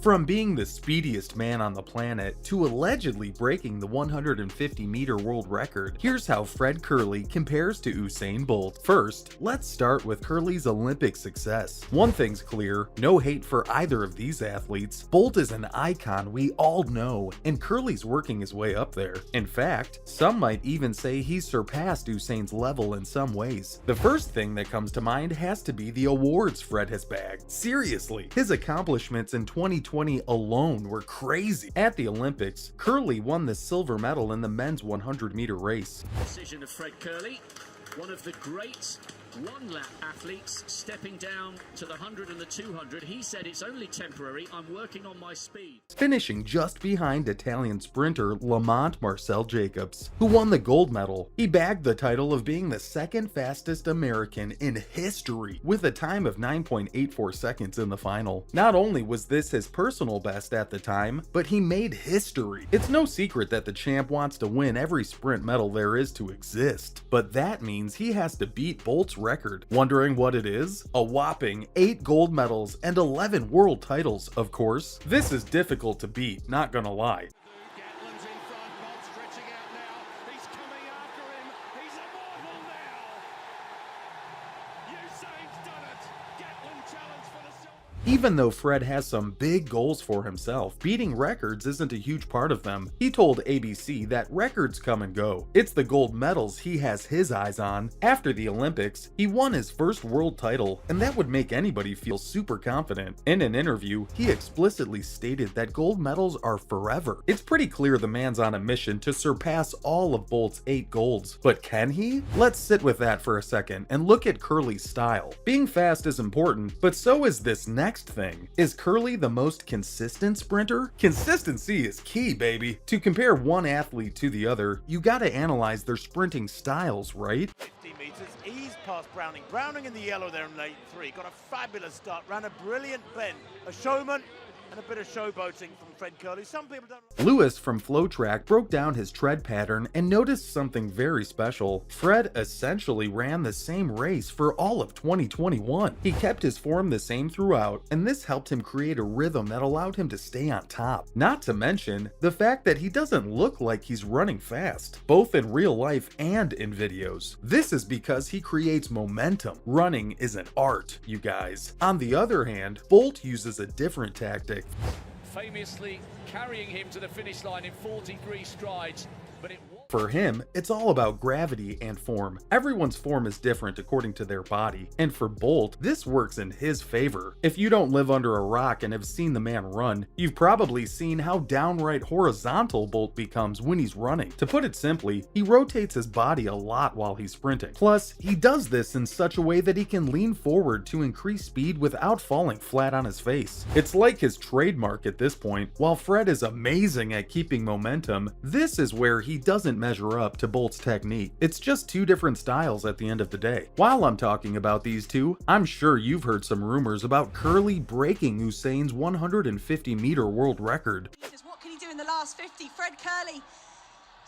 From being the speediest man on the planet to allegedly breaking the 150-meter world record, here's how Fred Kerley compares to Usain Bolt. First, let's start with Kerley's Olympic success. One thing's clear, no hate for either of these athletes. Bolt is an icon we all know, and Kerley's working his way up there. In fact, some might even say he's surpassed Usain's level in some ways. The first thing that comes to mind has to be the awards Fred has bagged. Seriously, his accomplishments in 2020 alone were crazy. At the Olympics, Kerley won the silver medal in the men's 100-meter race. Decision of Fred Kerley, one of the great one-lap athletes, stepping down to the 100 and the 200. He said, "It's only temporary, I'm working on my speed." Finishing just behind Italian sprinter Lamont Marcel Jacobs, who won the gold medal. He bagged the title of being the second fastest American in history, with a time of 9.84 seconds in the final. Not only was this his personal best at the time, but he made history. It's no secret that the champ wants to win every sprint medal there is to exist, but that means he has to beat Bolt's record. Wondering what it is? A whopping 8 gold medals and 11 world titles, of course. This is difficult to beat, not gonna lie. Gatlin's in front, Bolt stretching out now. He's coming after him. He's immortal now. Usain's done it. Gatlin challenge for the silver. Even though Fred has some big goals for himself, beating records isn't a huge part of them. He told ABC that records come and go. It's the gold medals he has his eyes on. After the Olympics, he won his first world title, and that would make anybody feel super confident. In an interview, he explicitly stated that gold medals are forever. It's pretty clear the man's on a mission to surpass all of Bolt's 8 golds. But can he? Let's sit with that for a second and look at Kerley's style. Being fast is important, but so is this next thing. Is Kerley the most consistent sprinter? Consistency is key, baby. To compare one athlete to the other, you gotta analyze their sprinting styles, right? 50 meters, ease past Browning. Browning in the yellow there in lane 3. Got a fabulous start, ran a brilliant bend. A showman and a bit of showboating from Fred Kerley. Some people don't. Lewis from Flow Track broke down his tread pattern and noticed something very special. Fred essentially ran the same race for all of 2021. He kept his form the same throughout, and this helped him create a rhythm that allowed him to stay on top. Not to mention the fact that he doesn't look like he's running fast, both in real life and in videos. This is because he creates momentum. Running is an art, you guys. On the other hand, Bolt uses a different tactic. Famously carrying him to the finish line in 43 strides, but it was. For him, it's all about gravity and form. Everyone's form is different according to their body, and for Bolt, this works in his favor. If you don't live under a rock and have seen the man run, you've probably seen how downright horizontal Bolt becomes when he's running. To put it simply, he rotates his body a lot while he's sprinting. Plus, he does this in such a way that he can lean forward to increase speed without falling flat on his face. It's like his trademark at this point. While Fred is amazing at keeping momentum, this is where he doesn't measure up to Bolt's technique. It's just two different styles at the end of the day. While I'm talking about these two, I'm sure you've heard some rumors about Kerley breaking Usain's 150-meter world record. What can he do in the last 50? Fred Kerley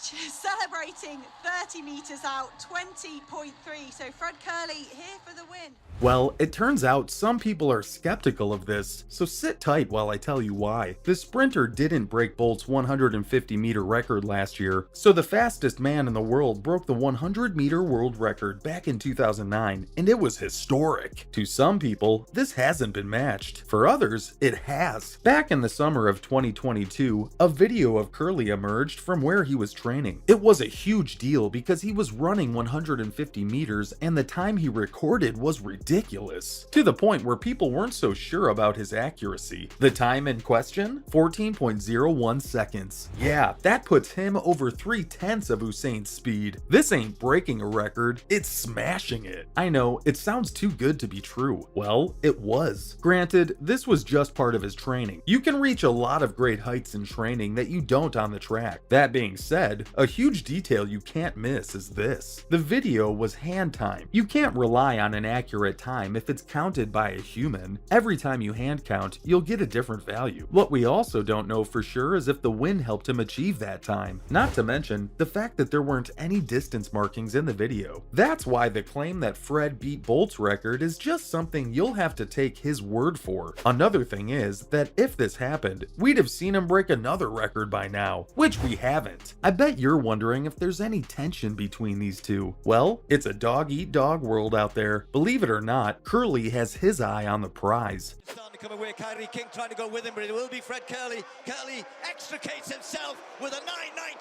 just celebrating 30 meters out, 20.3. So Fred Kerley here for the win. Well, it turns out some people are skeptical of this, so sit tight while I tell you why. The sprinter didn't break Bolt's 150-meter record last year, so the fastest man in the world broke the 100-meter world record back in 2009, and it was historic. To some people, this hasn't been matched. For others, it has. Back in the summer of 2022, a video of Kerley emerged from where he was training. It was a huge deal because he was running 150 meters and the time he recorded was ridiculous, to the point where people weren't so sure about his accuracy. The time in question? 14.01 seconds. Yeah, that puts him over 3/10 of Usain's speed. This ain't breaking a record, it's smashing it. I know, it sounds too good to be true. Well, it was. Granted, this was just part of his training. You can reach a lot of great heights in training that you don't on the track. That being said, Fred, a huge detail you can't miss is this. The video was hand time. You can't rely on an accurate time if it's counted by a human. Every time you hand count, you'll get a different value. What we also don't know for sure is if the wind helped him achieve that time. Not to mention the fact that there weren't any distance markings in the video. That's why the claim that Fred beat Bolt's record is just something you'll have to take his word for. Another thing is that if this happened, we'd have seen him break another record by now, which we haven't. I bet you're wondering if there's any tension between these two. Well, it's a dog-eat-dog world out there. Believe it or not, Kerley has his eye on the prize. Starting to come away, Kyrie King trying to go with him, but it will be Fred Kerley. Kerley extricates himself with a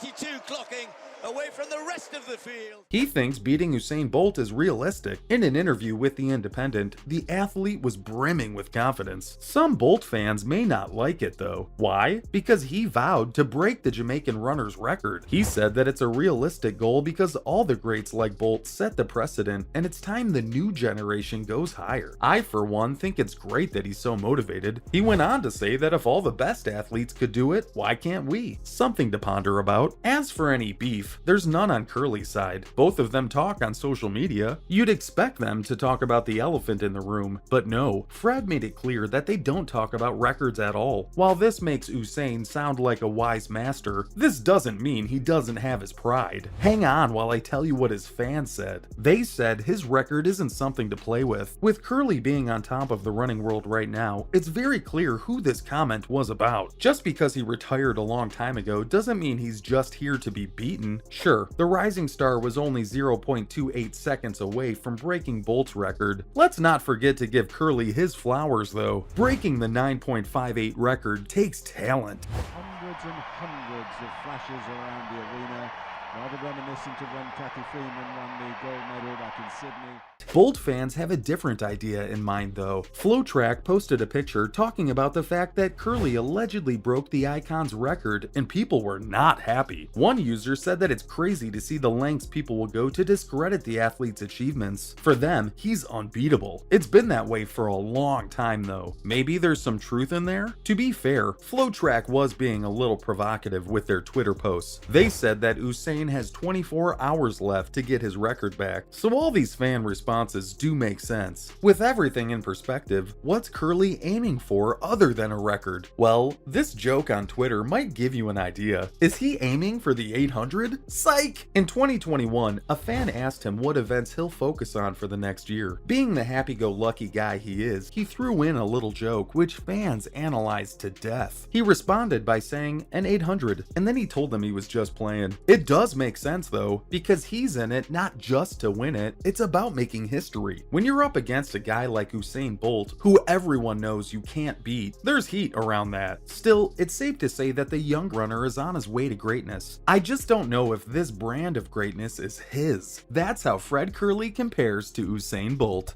9.92 clocking away from the rest of the field. He thinks beating Usain Bolt is realistic. In an interview with The Independent, the athlete was brimming with confidence. Some Bolt fans may not like it though. Why? Because he vowed to break the Jamaican runner's record. He said that it's a realistic goal because all the greats like Bolt set the precedent and it's time the new generation goes higher. I for one think it's great that he's so motivated. He went on to say that if all the best athletes could do it, why can't we? Something to ponder about. As for any beef, there's none on Kerley's side. Both of them talk on social media. You'd expect them to talk about the elephant in the room, but no, Fred made it clear that they don't talk about records at all. While this makes Usain sound like a wise master, this doesn't mean he doesn't have his pride. Hang on while I tell you what his fans said. They said his record isn't something to play with. With Kerley being on top of the running world right now, it's very clear who this comment was about. Just because he retired a long time ago doesn't mean he's just here to be beaten. Sure, the rising star was only 0.28 seconds away from breaking Bolt's record. Let's not forget to give Kerley his flowers though. Breaking the 9.58 record takes talent. Hundreds and hundreds of flashes around the arena, rather reminiscent of when Kathy Freeman won the gold medal back in Sydney. Bolt fans have a different idea in mind though. FlowTrack posted a picture talking about the fact that Kerley allegedly broke the icon's record and people were not happy. One user said that it's crazy to see the lengths people will go to discredit the athlete's achievements. For them, he's unbeatable. It's been that way for a long time though. Maybe there's some truth in there? To be fair, FlowTrack was being a little provocative with their Twitter posts. They said that Usain has 24 hours left to get his record back, so all these fan responses do make sense. With everything in perspective, what's Kerley aiming for other than a record? Well, this joke on Twitter might give you an idea. Is he aiming for the 800? Psych! In 2021, a fan asked him what events he'll focus on for the next year. Being the happy-go-lucky guy he is, he threw in a little joke which fans analyzed to death. He responded by saying an 800, and then he told them he was just playing. It does make sense though, because he's in it not just to win it, it's about making history. When you're up against a guy like Usain Bolt, who everyone knows you can't beat, there's heat around that. Still, it's safe to say that the young runner is on his way to greatness. I just don't know if this brand of greatness is his. That's how Fred Kerley compares to Usain Bolt.